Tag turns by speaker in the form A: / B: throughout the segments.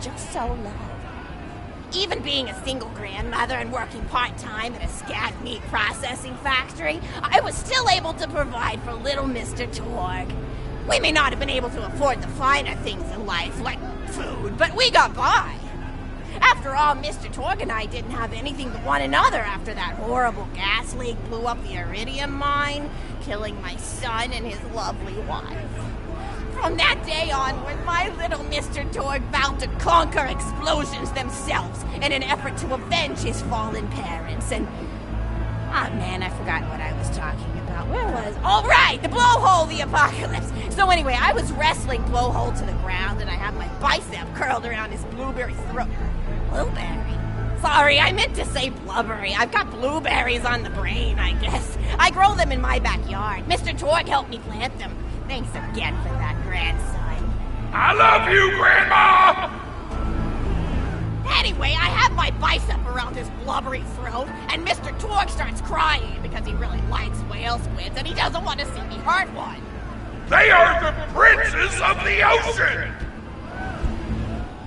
A: just so low. Even being a single grandmother and working part-time at a scant meat processing factory, I was still able to provide for little Mr. Torgue. We may not have been able to afford the finer things in life, like food, but we got by. After all, Mr. Torgue and I didn't have anything but one another after that horrible gas leak blew up the iridium mine, killing my son and his lovely wife. From that day onward, my little Mr. Torgue vowed to conquer explosions themselves in an effort to avenge his fallen parents. And, oh man, I forgot what I was talking about. Where was? Oh, right, the blowhole, the apocalypse. So anyway, I was wrestling blowhole to the ground, and I had my bicep curled around his blueberry throat. Blueberry? Sorry, I meant to say blubbery. I've got blueberries on the brain, I guess. I grow them in my backyard. Mr. Torgue helped me plant them. Thanks again for that, grandson.
B: I love you, Grandma!
A: Anyway, I have my bicep around his blubbery throat, and Mr. Torgue starts crying because he really likes whale squids, and he doesn't want to see me hurt one.
B: They are the princes of the ocean!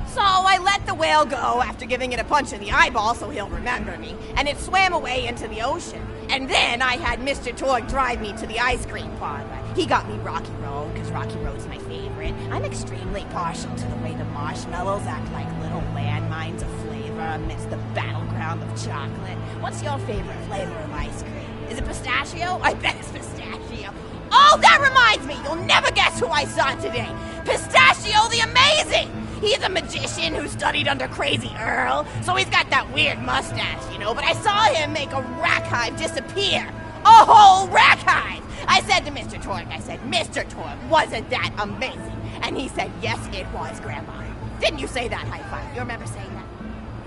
A: So I let the whale go after giving it a punch in the eyeball so he'll remember me, and it swam away into the ocean. And then I had Mr. Torgue drive me to the ice cream parlor. He got me Rocky Road, because Rocky Road's my favorite. I'm extremely partial to the way the marshmallows act like little landmines of flavor amidst the battleground of chocolate. What's your favorite flavor of ice cream? Is it pistachio? I bet it's pistachio. Oh, that reminds me! You'll never guess who I saw today! Pistachio the Amazing! He's a magician who studied under Crazy Earl, so he's got that weird mustache, you know, but I saw him make a rack hive disappear. A whole rack hive! I said to Mr. Torgue, Mr. Torgue, wasn't that amazing? And he said, yes, it was, Grandma. Didn't you say that, high five? You remember saying that?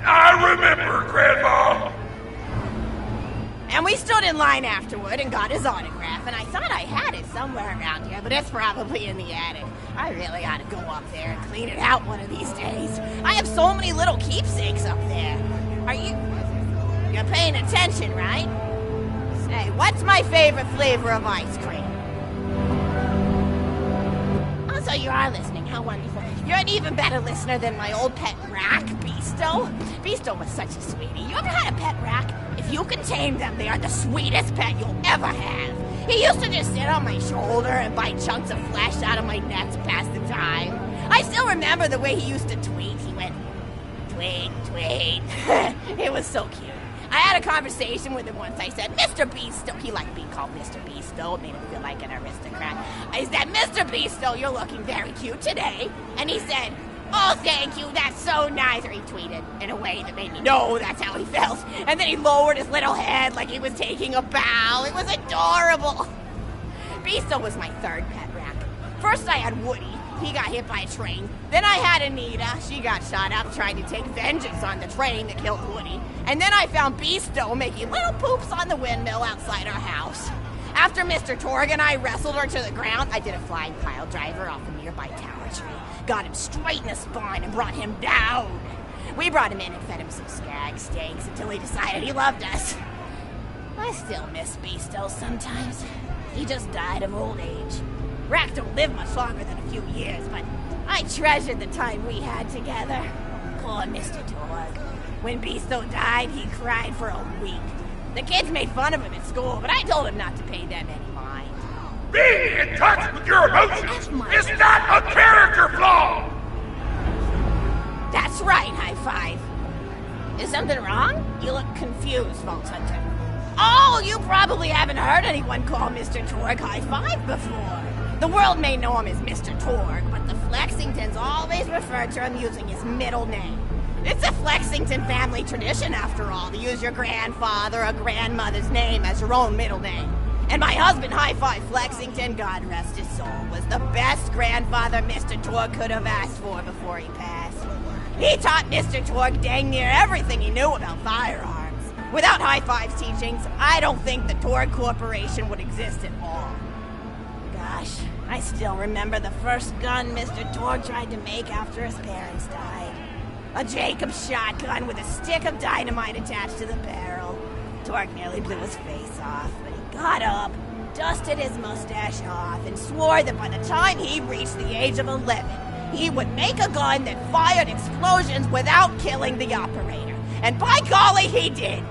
B: I remember, Grandma!
A: And we stood in line afterward and got his autograph, and I thought I had it somewhere around here, but it's probably in the attic. I really ought to go up there and clean it out one of these days. I have so many little keepsakes up there. You're paying attention, right? Say, what's my favorite flavor of ice cream? Oh, so you are listening. How wonderful. You're an even better listener than my old pet rack, Beasto. Beasto was such a sweetie. You ever had a pet rack? If you can tame them, they are the sweetest pet you'll ever have. He used to just sit on my shoulder and bite chunks of flesh out of my neck to pass the time. I still remember the way he used to tweet. He went, tweet, tweet. It was so cute. I had a conversation with him once. I said, Mr. Beasto. He liked being called Mr. Beasto. It made him feel like an aristocrat. I said, Mr. Beasto, you're looking very cute today. And he said, oh, thank you, that's so nice. Or he tweeted in a way that made me know that's how he felt. And then he lowered his little head like he was taking a bow. It was adorable. Beasto was my third pet rack. First I had Woody. He got hit by a train. Then I had Anita. She got shot up trying to take vengeance on the train that killed Woody. And then I found Beasto making little poops on the windmill outside our house. After Mr. Torgue and I wrestled her to the ground, I did a flying pile driver off a nearby tower tree, got him straight in the spine and brought him down. We brought him in and fed him some skag steaks until he decided he loved us. I still miss Beasto sometimes. He just died of old age. Racks don't live much longer than a few years, but I treasured the time we had together. Poor Mr. Torgue. When Beasto died, he cried for a week. The kids made fun of him at school, but I told him not to pay them any mind.
B: Being in touch with your emotions is not a character flaw!
A: That's right, high five. Is something wrong? You look confused, Vault Hunter. Oh, you probably haven't heard anyone call Mr. Torgue high five before. The world may know him as Mr. Torgue, but the Flexingtons always refer to him using his middle name. It's a Flexington family tradition, after all, to use your grandfather or grandmother's name as your own middle name. And my husband, High Five Flexington, God rest his soul, was the best grandfather Mr. Torgue could have asked for before he passed. He taught Mr. Torgue dang near everything he knew about firearms. Without High Five's teachings, I don't think the Torgue Corporation would exist at all. Gosh, I still remember the first gun Mr. Torgue tried to make after his parents died. A Jacobs shotgun with a stick of dynamite attached to the barrel. Torgue nearly blew his face off, but he got up, dusted his mustache off, and swore that by the time he reached the age of 11, he would make a gun that fired explosions without killing the operator. And by golly, he did.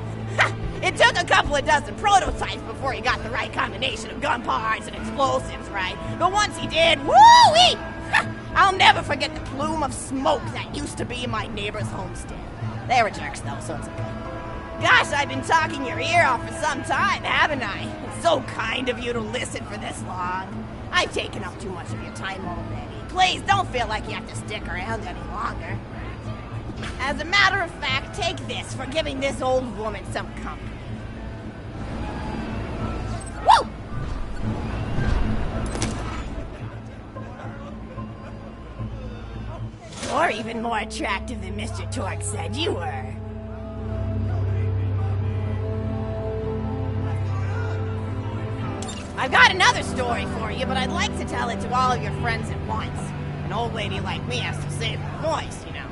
A: It took a couple of dozen prototypes before he got the right combination of gun parts and explosives right. But once he did, woo-wee! I'll never forget the plume of smoke that used to be in my neighbor's homestead. They were jerks, though, so it's okay. Gosh, I've been talking your ear off for some time, haven't I? It's so kind of you to listen for this long. I've taken up too much of your time already. Please, don't feel like you have to stick around any longer. As a matter of fact, take this for giving this old woman some company. Woo! You're even more attractive than Mr. Torgue said you were. I've got another story for you, but I'd like to tell it to all of your friends at once. An old lady like me has to save her voice, you know.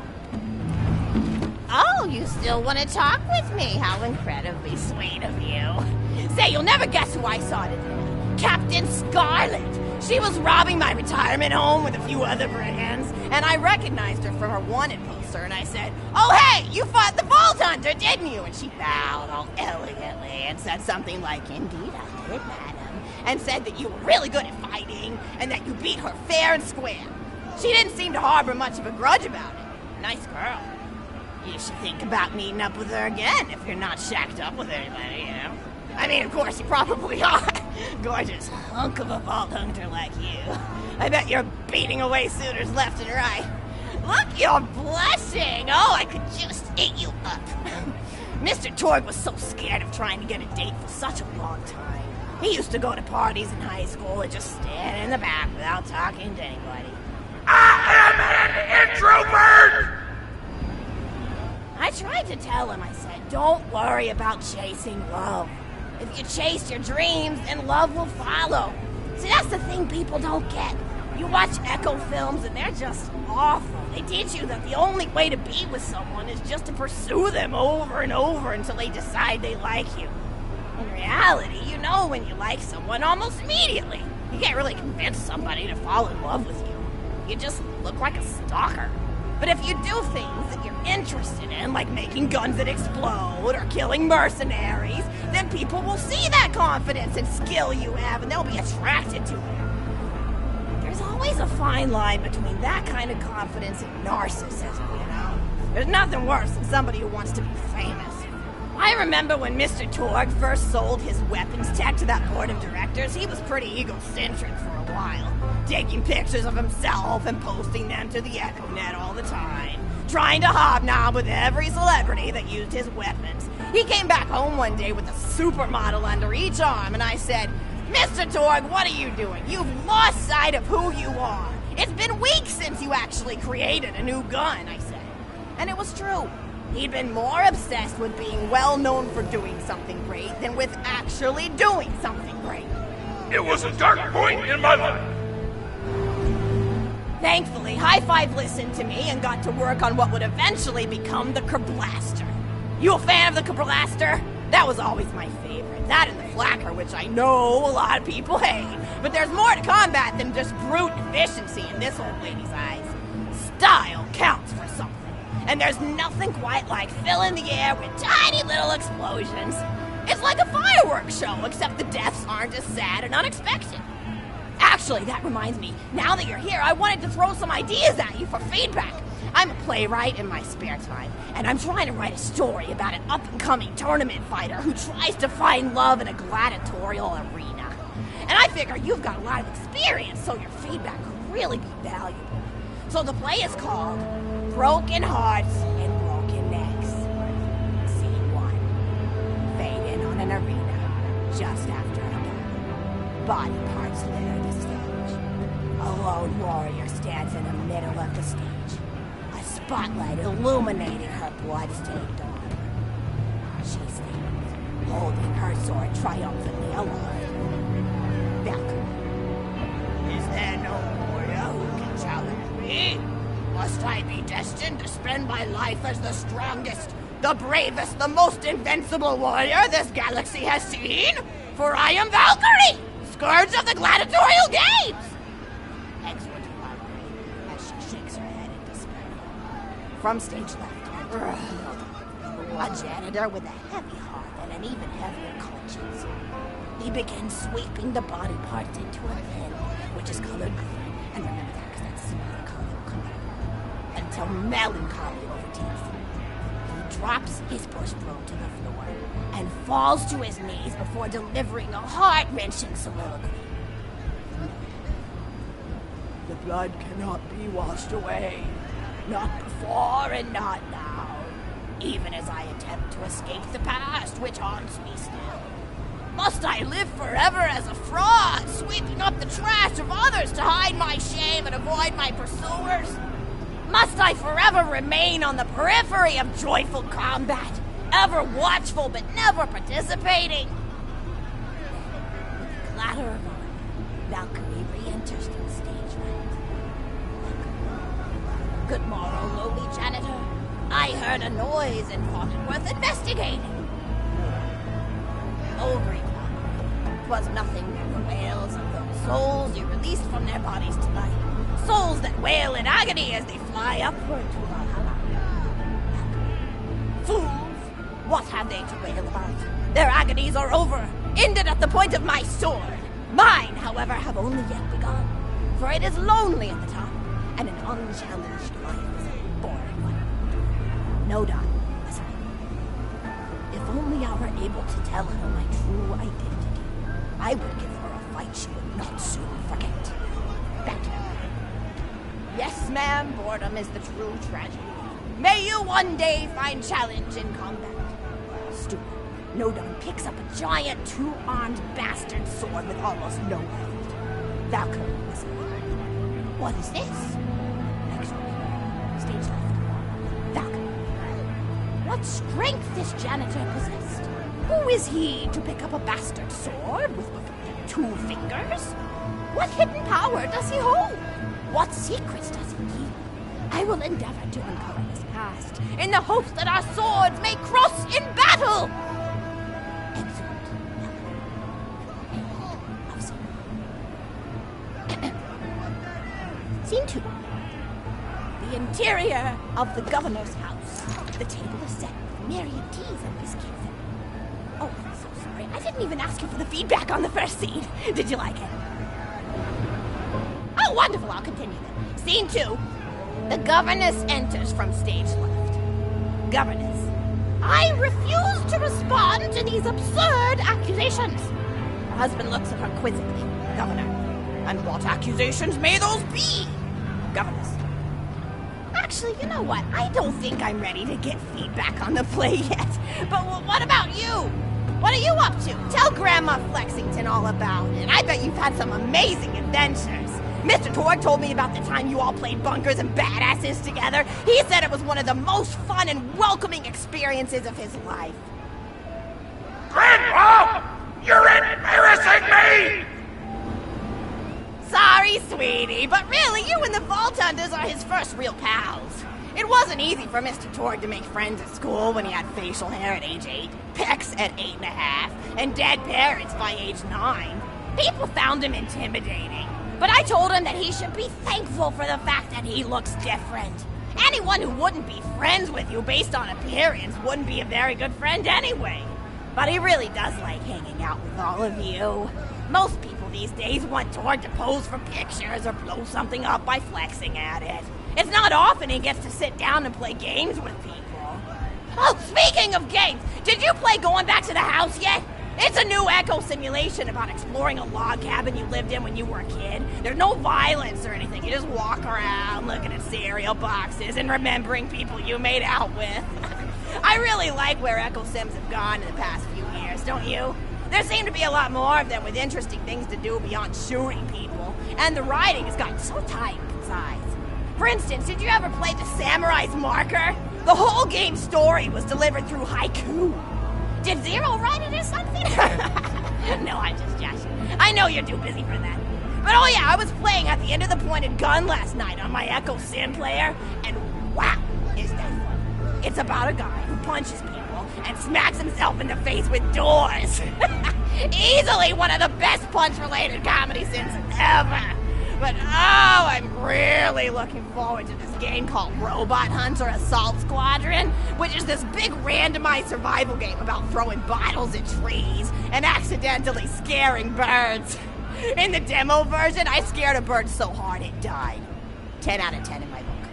A: Oh, you still want to talk with me? How incredibly sweet of you. Say, you'll never guess who I saw today. Captain Scarlet. She was robbing my retirement home with a few other brands, and I recognized her from her wanted poster, and I said, "Oh, hey, you fought the Vault Hunter, didn't you?" And she bowed all elegantly and said something like, "Indeed I did, madam," and said that you were really good at fighting, and that you beat her fair and square. She didn't seem to harbor much of a grudge about it. Nice girl. You should think about meeting up with her again if you're not shacked up with anybody, you know? I mean, of course, you probably are. Gorgeous hunk of a Vault Hunter like you. I bet you're beating away suitors left and right. Look, you're blushing. Oh, I could just eat you up. Mr. Torgue was so scared of trying to get a date for such a long time. He used to go to parties in high school and just stand in the back without talking to anybody.
B: I am an introvert!
A: I tried to tell him, I said, don't worry about chasing love. If you chase your dreams, then love will follow. See, that's the thing people don't get. You watch Echo films and they're just awful. They teach you that the only way to be with someone is just to pursue them over and over until they decide they like you. In reality, you know when you like someone almost immediately. You can't really convince somebody to fall in love with you. You just look like a stalker. But if you do things that you're interested in, like making guns that explode or killing mercenaries, then people will see that confidence and skill you have, and they'll be attracted to it. There's always a fine line between that kind of confidence and narcissism, you know? There's nothing worse than somebody who wants to be famous. I remember when Mr. Torgue first sold his weapons tech to that board of directors, he was pretty egocentric for a while, taking pictures of himself and posting them to the EchoNet all the time, trying to hobnob with every celebrity that used his weapons. He came back home one day with a supermodel under each arm, and I said, "Mr. Torgue, what are you doing? You've lost sight of who you are. It's been weeks since you actually created a new gun," I said. And it was true. He'd been more obsessed with being well known for doing something great than with actually doing something great.
B: It was a dark point in my life.
A: Thankfully, High Five listened to me and got to work on what would eventually become the Kerblaster. You a fan of the Kerblaster? That was always my favorite. That and the Flacker, which I know a lot of people hate. But there's more to combat than just brute efficiency in this old lady's eyes. Style counts for something. And there's nothing quite like filling the air with tiny little explosions. It's like a fireworks show, except the deaths aren't as sad and unexpected. Actually, that reminds me, now that you're here, I wanted to throw some ideas at you for feedback. I'm a playwright in my spare time, and I'm trying to write a story about an up-and-coming tournament fighter who tries to find love in a gladiatorial arena. And I figure you've got a lot of experience, so your feedback could really be valuable. So the play is called Broken Hearts and Broken Necks. Scene 1. Fade in on an arena just after a battle. Body parts litter the stage. A lone warrior stands in the middle of the stage. A spotlight illuminating her blood-stained arm. She stands, holding her sword triumphantly aloft. Valkyrie. Is there no warrior who can challenge me? Must I be destined to spend my life as the strongest, the bravest, the most invincible warrior this galaxy has seen? For I am Valkyrie, scourge of the gladiatorial games! Exhorted Valkyrie, as she shakes from stage left. A janitor with a heavy heart and an even heavier conscience. He begins sweeping the body parts into a bin, which is colored green, and remember that because that's similar color, until melancholy overtakes him. He drops his push broom to the floor and falls to his knees before delivering a heart-wrenching soliloquy. The blood cannot be washed away. Not before and not now. Even as I attempt to escape the past, which haunts me still. Must I live forever as a fraud, sweeping up the trash of others to hide my shame and avoid my pursuers? Must I forever remain on the periphery of joyful combat, ever watchful but never participating? With a clatter of armor, Valkyrie re-enters from stage right. Good morrow, lowly janitor. I heard a noise and thought it worth investigating. Oh, great one. 'Twas nothing but the wails of those souls you released from their bodies tonight. Souls that wail in agony as they fly upward to Valhalla. Fools! What have they to wail about? Their agonies are over, ended at the point of my sword. Mine, however, have only yet begun, for it is lonely at the top, and an unchallenged life is a boring one. No doubt, listen. If only I were able to tell her my true identity, I would give her a fight she would not soon forget. Back to her. Yes, ma'am, boredom is the true tragedy. May you one day find challenge in combat. Stupid. Nodon picks up a giant two-armed bastard sword with almost no weight. Valkyrie whispers. What is this? Next one. Stage left. Valkyrie. What strength this janitor possessed? Who is he to pick up a bastard sword with 2 fingers? What hidden power does he hold? What secrets does he keep? I will endeavor to uncover his past in the hopes that our swords may cross in battle. Excellent. Scene 2. The interior of the governor's house. The table is set with myriad teas and biscuits. Oh, I'm so sorry. I didn't even ask you for the feedback on the first scene. Did you like it? Oh, wonderful. I'll continue then. Scene 2. The governess enters from stage left. Governess. I refuse to respond to these absurd accusations. Her husband looks at her quizzically. Governor. And what accusations may those be? Governess. Actually, you know what? I don't think I'm ready to get feedback on the play yet. But what about you? What are you up to? Tell Grandma Flexington all about it. I bet you've had some amazing adventures. Mr. Torgue told me about the time you all played bunkers and badasses together. He said it was one of the most fun and welcoming experiences of his life.
B: Grandpa! You're embarrassing me!
A: Sorry, sweetie, but really, you and the Vault Hunters are his first real pals. It wasn't easy for Mr. Torgue to make friends at school when he had facial hair at age 8, pecs at 8.5, and dead parents by age 9. People found him intimidating. But I told him that he should be thankful for the fact that he looks different. Anyone who wouldn't be friends with you based on appearance wouldn't be a very good friend anyway. But he really does like hanging out with all of you. Most people these days want Torgue to pose for pictures or blow something up by flexing at it. It's not often he gets to sit down and play games with people. Oh, speaking of games, did you play Going Back to the House yet? It's a new echo simulation about exploring a log cabin you lived in when you were a kid. There's no violence or anything. You just walk around looking at cereal boxes and remembering people you made out with. I really like where echo sims have gone in the past few years, don't you? There seem to be a lot more of them with interesting things to do beyond shooting people. And the writing has gotten so tight and concise. For instance, did you ever play The Samurai's Marker? The whole game's story was delivered through haiku. Did Zero write it or something? No, I'm just joshing. I know you're too busy for that. But oh yeah, I was playing At the End of the Pointed Gun last night on my Echo Sim player, and wow, is that fun. It's about a guy who punches people and smacks himself in the face with doors. Easily one of the best punch-related comedy sims ever. But oh, I'm really looking forward to this game called Robot Hunter Assault Squadron, which is this big randomized survival game about throwing bottles at trees and accidentally scaring birds. In the demo version, I scared a bird so hard it died. 10 out of 10 in my book.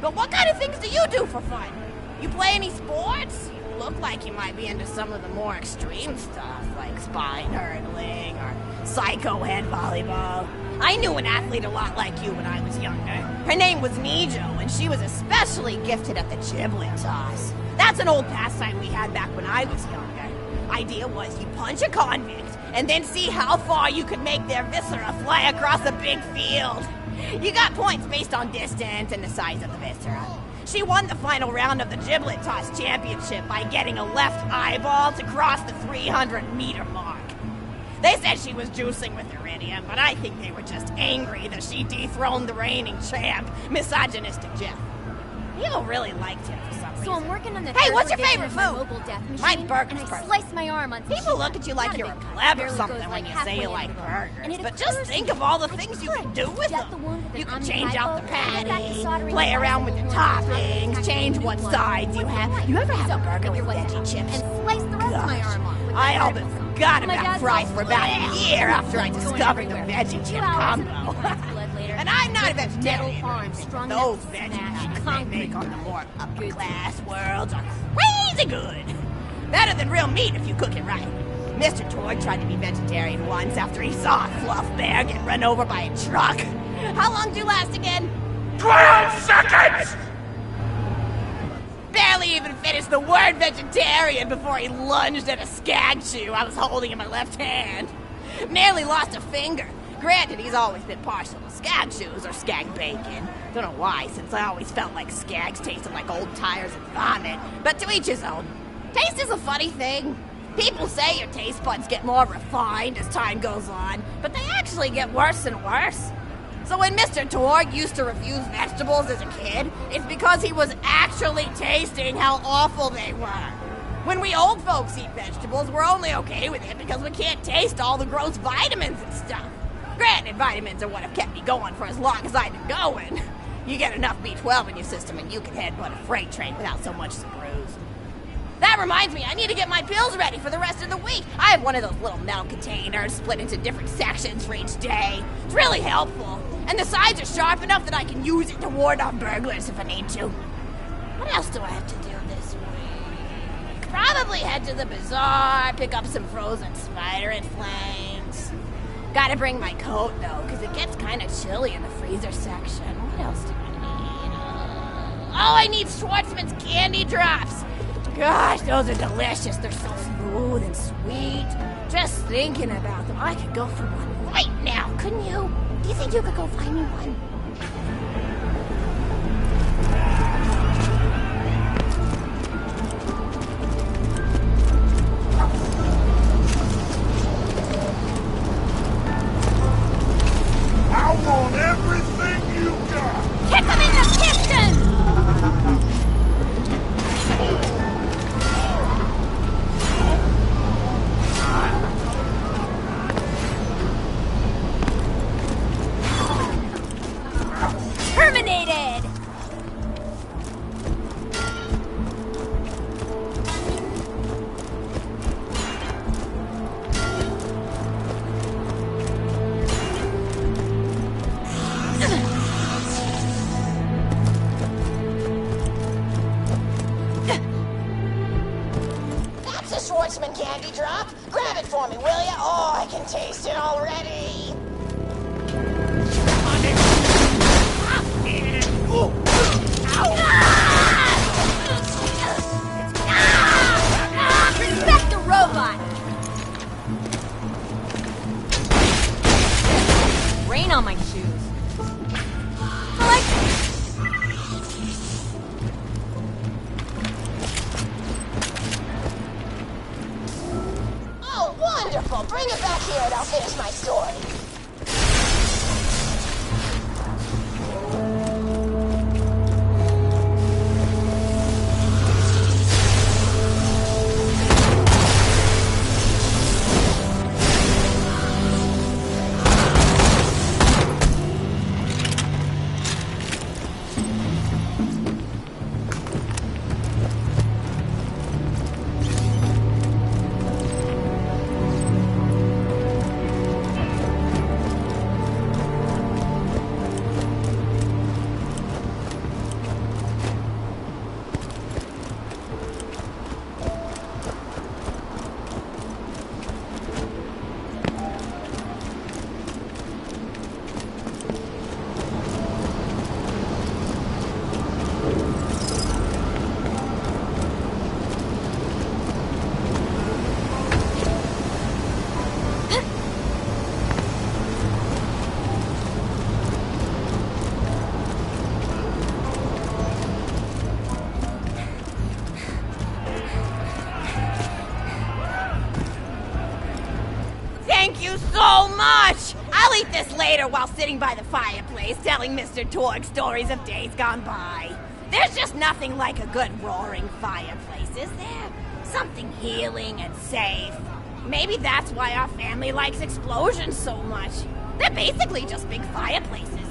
A: But what kind of things do you do for fun? You play any sports? You look like you might be into some of the more extreme stuff, like spine hurdling or psycho head volleyball. I knew an athlete a lot like you when I was younger. Her name was Nijo, and she was especially gifted at the giblet toss. That's an old pastime we had back when I was younger. Idea was you punch a convict, and then see how far you could make their viscera fly across a big field. You got points based on distance and the size of the viscera. She won the final round of the giblet toss championship by getting a left eyeball to cross the 300-meter mark. They said she was juicing with iridium, but I think they were just angry that she dethroned the reigning champ, misogynistic Jeff. People really liked him for some reason.
C: So I'm working on the
A: Hey,
C: third
A: what's your
C: revision
A: favorite
C: of my
A: food?
C: mobile death machine,
A: Mine burgers
C: and I
A: first.
C: sliced my arm on some
A: People look
C: chicken.
A: at you like
C: Not a
A: you're a
C: big cut,
A: pleb or
C: barely
A: something
C: goes
A: when
C: like
A: you say you
C: halfway
A: like
C: into the bone. And
A: burgers,
C: it
A: but
C: occurs
A: just think
C: to
A: of all the
C: me,
A: things
C: I
A: you can
C: could
A: do with
C: jet the
A: them.
C: wound with
A: You
C: an
A: can
C: omni
A: change out the
C: hypo, go back to
A: patty,
C: soldering
A: play
C: the
A: around with the
C: horns on top of
A: toppings,
C: the
A: change what
C: one.
A: sides you have. You ever have a burger with veggie chips?
C: And slice the rest of my
A: Gosh,
C: arm off with
A: I
C: my
A: all but
C: article song.
A: forgot
C: My
A: about
C: dad's
A: fries
C: like,
A: for about a year after I
C: Going
A: discovered the
C: everywhere.
A: veggie
C: 2
A: chip
C: hours and
A: combo.
C: blood later.
A: And I'm not a
C: Metal
A: vegetarian.
C: farms, strong
A: Those
C: enough to
A: veggie
C: smash
A: packs they
C: concrete.
A: make on the more upper class worlds are crazy good. Better than real meat if you cook it right. Mr. Torgue tried to be vegetarian once after he saw a fluff bear get run over by a truck. How long do you last again?
B: 12 seconds!
A: Barely even finished the word vegetarian before he lunged at a skag chew I was holding in my left hand. Nearly lost a finger. Granted, he's always been partial to skag chews or skag bacon. Don't know why, since I always felt like skags tasted like old tires and vomit. But to each his own. Taste is a funny thing. People say your taste buds get more refined as time goes on, but they actually get worse and worse. So when Mr. Torgue used to refuse vegetables as a kid, it's because he was actually tasting how awful they were. When we old folks eat vegetables, we're only okay with it because we can't taste all the gross vitamins and stuff. Granted, vitamins are what have kept me going for as long as I've been going. You get enough B12 in your system and you can headbutt a freight train without so much as a bruise. That reminds me, I need to get my pills ready for the rest of the week. I have one of those little metal containers split into different sections for each day. It's really helpful. And the sides are sharp enough that I can use it to ward off burglars if I need to. What else do I have to do this week? Probably head to the bazaar, pick up some frozen spider and flanks. Gotta bring my coat, though, because it gets kind of chilly in the freezer section. What else do I need? I need Schwartzman's candy drops. Gosh, those are delicious. They're so smooth and sweet. Just thinking about them, I could go for one right now, couldn't you? Do you think you could go find me one?
B: I want everything you got!
C: Kick him in the piston! Terminated!
A: That's a Schwartzman candy drop. Grab it for me, will ya? Oh, I can taste it already.
C: Respect the robot! Rain on my shoes. I like
A: Oh, wonderful. Bring it back here and I'll finish my story. I'll eat this later while sitting by the fireplace telling Mr. Torgue stories of days gone by. There's just nothing like a good roaring fireplace, is there? Something healing and safe. Maybe that's why our family likes explosions so much. They're basically just big fireplaces.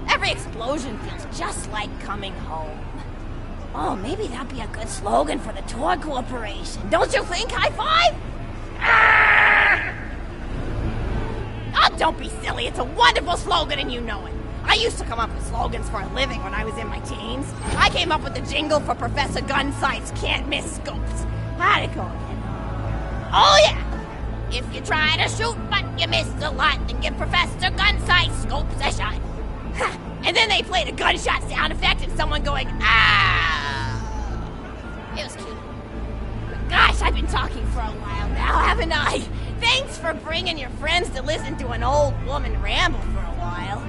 A: Every explosion feels just like coming home. Oh, maybe that'd be a good slogan for the Torgue Corporation. Don't you think, High Five? Oh, don't be silly. It's a wonderful slogan and you know it. I used to come up with slogans for a living when I was in my teens. I came up with the jingle for Professor Gunsight's Can't Miss Scopes. How'd it go again? Oh, yeah. If you try to shoot but you miss a lot, then give Professor Gunsight Scopes a shot. And then they played a gunshot sound effect and someone going, ah! It was cute. But gosh, I've been talking for a while now, haven't I? Thanks for bringing your friends to listen to an old woman ramble for a while.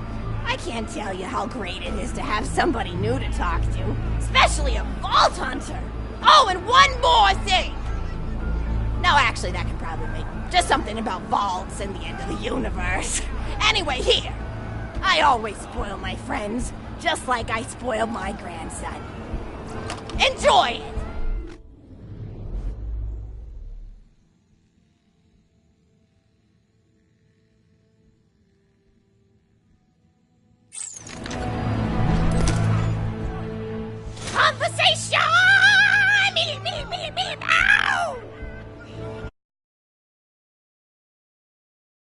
A: I can't tell you how great it is to have somebody new to talk to, especially a vault hunter. Oh, and one more thing. No, actually, that can probably make just something about vaults and the end of the universe. Anyway, here. I always spoil my friends, just like I spoiled my grandson. Enjoy it! Conversation!